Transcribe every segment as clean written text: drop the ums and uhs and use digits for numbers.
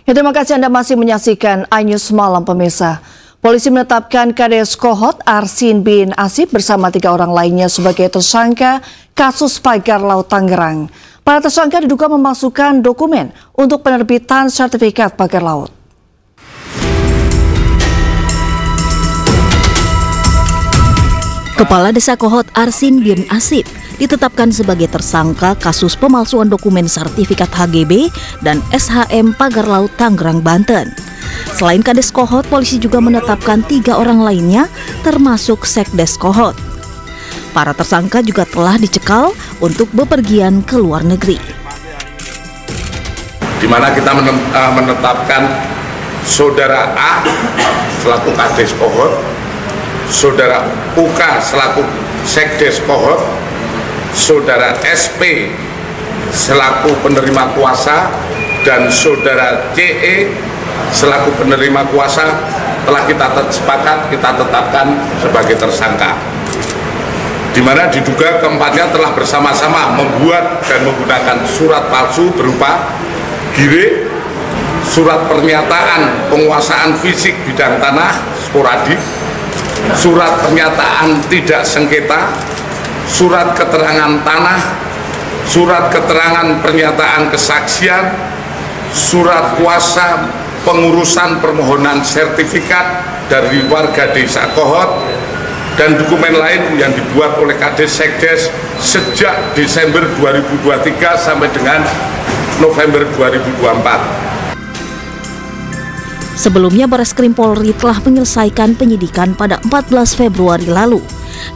Ya, terima kasih Anda masih menyaksikan iNews Malam pemirsa. Polisi menetapkan Kades Kohot Arsin bin Asib bersama 3 orang lainnya sebagai tersangka kasus pagar laut Tangerang. Para tersangka diduga memasukkan dokumen untuk penerbitan sertifikat pagar laut. Kepala Desa Kohot Arsin bin Asib ditetapkan sebagai tersangka kasus pemalsuan dokumen sertifikat HGB dan SHM pagar laut Tangerang, Banten. Selain Kades Kohot, polisi juga menetapkan 3 orang lainnya termasuk Sekdes Kohot. Para tersangka juga telah dicekal untuk bepergian ke luar negeri. Di mana kita menetapkan Saudara A selaku Kades Kohot, Saudara UK selaku Sekdes Kohot, Saudara SP selaku penerima kuasa, dan Saudara CE selaku penerima kuasa telah kita tetapkan sebagai tersangka. Di mana diduga keempatnya telah bersama-sama membuat dan menggunakan surat palsu berupa GIRE, surat pernyataan penguasaan fisik bidang tanah sporadik, surat pernyataan tidak sengketa, surat keterangan tanah, surat keterangan pernyataan kesaksian, surat kuasa pengurusan permohonan sertifikat dari warga desa Kohot, dan dokumen lain yang dibuat oleh Kades Sekdes sejak Desember 2023 sampai dengan November 2024. Sebelumnya, Bareskrim Polri telah menyelesaikan penyidikan pada 14 Februari lalu.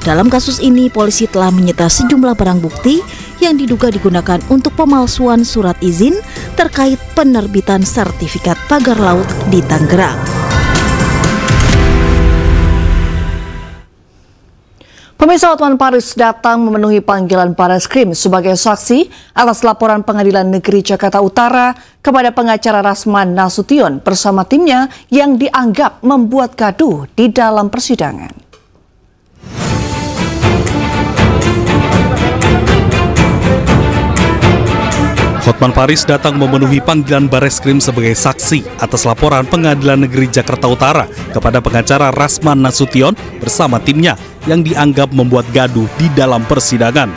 Dalam kasus ini, polisi telah menyita sejumlah barang bukti yang diduga digunakan untuk pemalsuan surat izin terkait penerbitan sertifikat pagar laut di Tangerang. Pemirsa, Hotman Paris datang memenuhi panggilan Bareskrim sebagai saksi atas laporan Pengadilan Negeri Jakarta Utara kepada pengacara Rasman Nasution bersama timnya yang dianggap membuat gaduh di dalam persidangan. Hotman Paris datang memenuhi panggilan Bareskrim sebagai saksi atas laporan Pengadilan Negeri Jakarta Utara kepada pengacara Rasman Nasution bersama timnya yang dianggap membuat gaduh di dalam persidangan.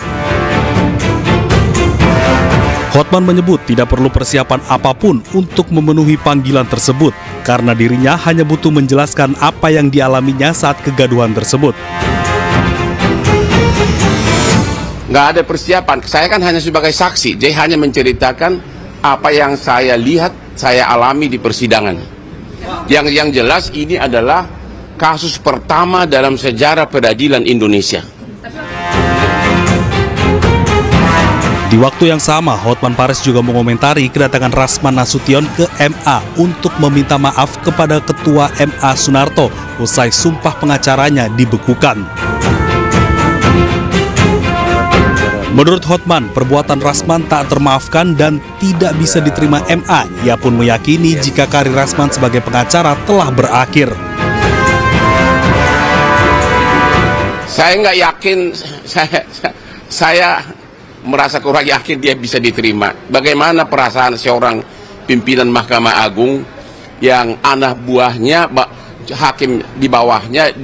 Hotman menyebut tidak perlu persiapan apapun untuk memenuhi panggilan tersebut karena dirinya hanya butuh menjelaskan apa yang dialaminya saat kegaduhan tersebut. Nggak ada persiapan, saya kan hanya sebagai saksi, dia hanya menceritakan apa yang saya lihat, saya alami di persidangan. Yang jelas ini adalah kasus pertama dalam sejarah peradilan Indonesia. Di waktu yang sama, Hotman Paris juga mengomentari kedatangan Rasman Nasution ke MA untuk meminta maaf kepada Ketua MA Sunarto usai sumpah pengacaranya dibekukan. Menurut Hotman, perbuatan Rasman tak termaafkan dan tidak bisa diterima MA. Ia pun meyakini jika karir Rasman sebagai pengacara telah berakhir. Saya nggak yakin, saya merasa kurang yakin dia bisa diterima. Bagaimana perasaan seorang pimpinan Mahkamah Agung yang anak buahnya, hakim di bawahnya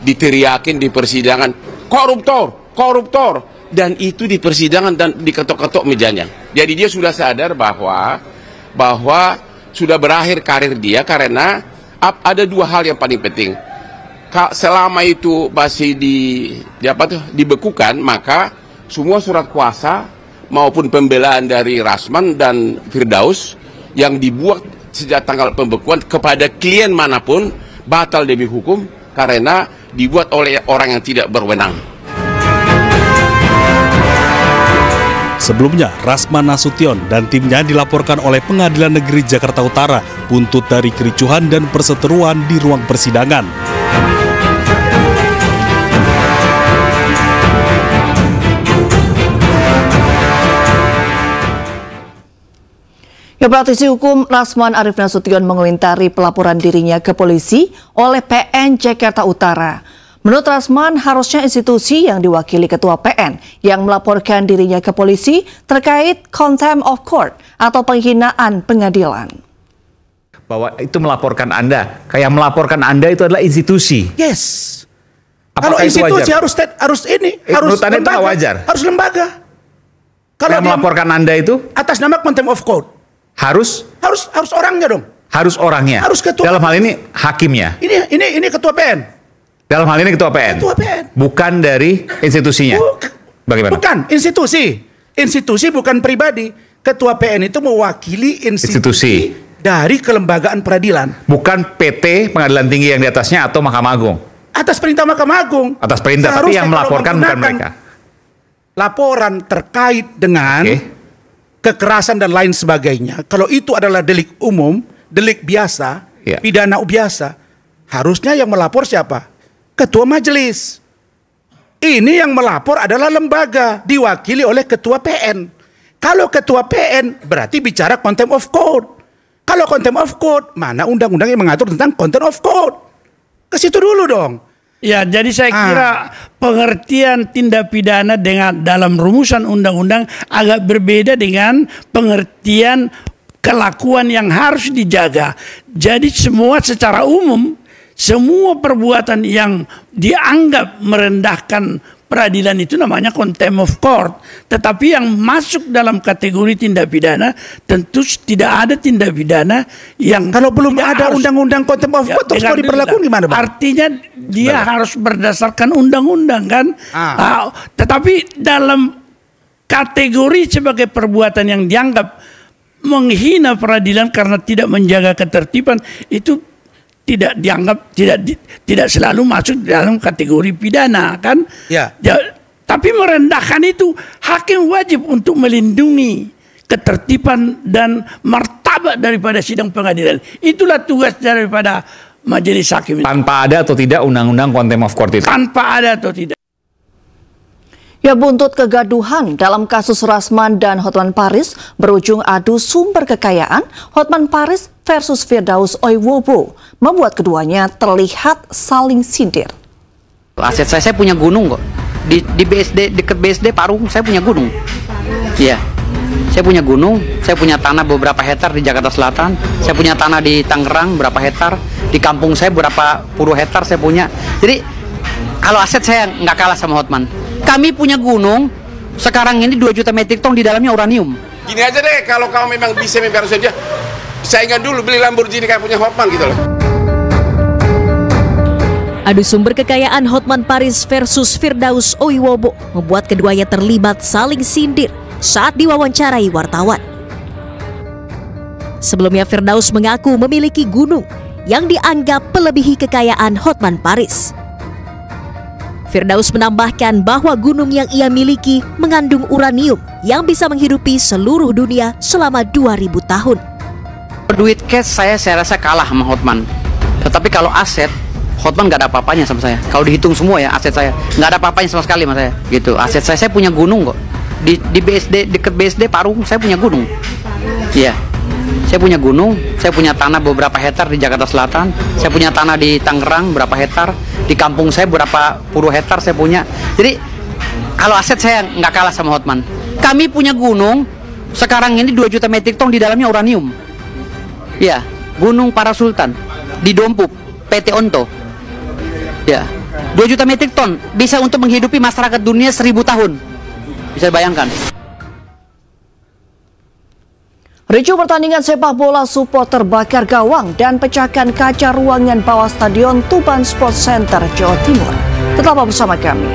diteriakin di persidangan, koruptor, koruptor. Dan itu di persidangan dan diketok-ketok mejanya. Jadi dia sudah sadar bahwa sudah berakhir karir dia karena ada 2 hal yang paling penting. Selama itu masih dibekukan, maka semua surat kuasa maupun pembelaan dari Rasman dan Firdaus yang dibuat sejak tanggal pembekuan kepada klien manapun batal demi hukum karena dibuat oleh orang yang tidak berwenang. Sebelumnya, Rasman Nasution dan timnya dilaporkan oleh Pengadilan Negeri Jakarta Utara buntut dari kericuhan dan perseteruan di ruang persidangan. Ya, praktisi hukum Rasman Arif Nasution mengomentari pelaporan dirinya ke polisi oleh PN Jakarta Utara. Menurut Rasman, harusnya institusi yang diwakili Ketua PN yang melaporkan dirinya ke polisi terkait contempt of court atau penghinaan pengadilan. bahwa itu melaporkan Anda. Kayak melaporkan Anda itu adalah institusi. Yes. Apakah Kalau itu institusi wajar? harus Menurut Anda itu nggak wajar? Harus lembaga. Kalau Yang melaporkan Anda itu atas nama contempt of court, harus orangnya dong. Harus orangnya. Harus ketua. Dalam hal ini hakimnya. Ini ketua PN. Dalam hal ini ketua PN. Ketua PN. Bukan dari institusinya. Bagaimana? Bukan institusi. Institusi bukan pribadi. Ketua PN itu mewakili institusi dari kelembagaan peradilan. Bukan PT Pengadilan Tinggi yang di atasnya atau Mahkamah Agung. Atas perintah Mahkamah Agung. Atas perintah, tapi yang melaporkan bukan mereka. Laporan terkait dengan kekerasan dan lain sebagainya. Kalau itu adalah delik umum, delik biasa, pidana biasa, harusnya yang melapor siapa? Ketua majelis. Ini yang melapor adalah lembaga, diwakili oleh ketua PN. Kalau ketua PN berarti bicara contempt of court. Kalau contempt of court, mana undang-undang yang mengatur tentang contempt of court? Ke situ dulu dong. Ya, jadi saya kira pengertian tindak pidana dengan dalam rumusan undang-undang agak berbeda dengan pengertian kelakuan yang harus dijaga. Jadi semua secara umum, semua perbuatan yang dianggap merendahkan peradilan itu namanya contempt of court. Tetapi yang masuk dalam kategori tindak pidana tentu tidak ada tindak pidana yang kalau belum ada undang-undang contempt of court terus kalau diberlakukan gimana, Bang? Artinya dia harus berdasarkan undang-undang kan. Tetapi dalam kategori sebagai perbuatan yang dianggap menghina peradilan karena tidak menjaga ketertiban itu tidak dianggap tidak selalu masuk dalam kategori pidana kan. Tapi merendahkan itu hakim wajib untuk melindungi ketertiban dan martabat daripada sidang pengadilan. Itulah tugas daripada majelis hakim. Tanpa ada atau tidak undang-undang contempt of court itu? Tanpa ada atau tidak. Ya, buntut kegaduhan dalam kasus Rasman dan Hotman Paris berujung adu sumber kekayaan Hotman Paris versus Firdaus Oiwobo membuat keduanya terlihat saling sindir. Aset saya punya gunung kok. Di BSD, dekat BSD Parung saya punya gunung. Iya. Saya punya gunung, saya punya tanah beberapa hektar di Jakarta Selatan, saya punya tanah di Tangerang berapa hektar, di kampung saya berapa puluh hektar saya punya. Jadi kalau aset saya nggak kalah sama Hotman. Kami punya gunung, sekarang ini 2 juta metrik ton di dalamnya uranium. Gini aja deh, kalau kamu memang bisa memperus saja, saingan dulu beli Lamborghini kayak punya Hotman gitu loh. Adu sumber kekayaan Hotman Paris versus Firdaus Oiwobo membuat keduanya terlibat saling sindir saat diwawancarai wartawan. Sebelumnya Firdaus mengaku memiliki gunung yang dianggap melebihi kekayaan Hotman Paris. Firdaus menambahkan bahwa gunung yang ia miliki mengandung uranium yang bisa menghidupi seluruh dunia selama 2000 tahun. Duit cash saya rasa kalah sama Hotman. Tetapi kalau aset, Hotman nggak ada apa-apanya sama saya. Kalau dihitung semua ya aset saya, nggak ada apa-apanya sama sekali sama saya. Gitu. Aset saya punya gunung kok. Di BSD, dekat BSD Parung saya punya gunung. Iya. Saya punya gunung, saya punya tanah beberapa hektar di Jakarta Selatan, saya punya tanah di Tangerang berapa hektar, di kampung saya berapa puluh hektar saya punya. Jadi kalau aset saya nggak kalah sama Hotman. Kami punya gunung, sekarang ini 2 juta metrik ton di dalamnya uranium. Ya, Gunung Parasultan di Dompup, PT Onto. Ya, 2 juta metrik ton bisa untuk menghidupi masyarakat dunia 1000 tahun. Bisa bayangkan. Ricuh pertandingan sepak bola supporter bakar gawang dan pecahkan kaca ruangan bawah Stadion Tuban Sports Center, Jawa Timur. Tetaplah bersama kami.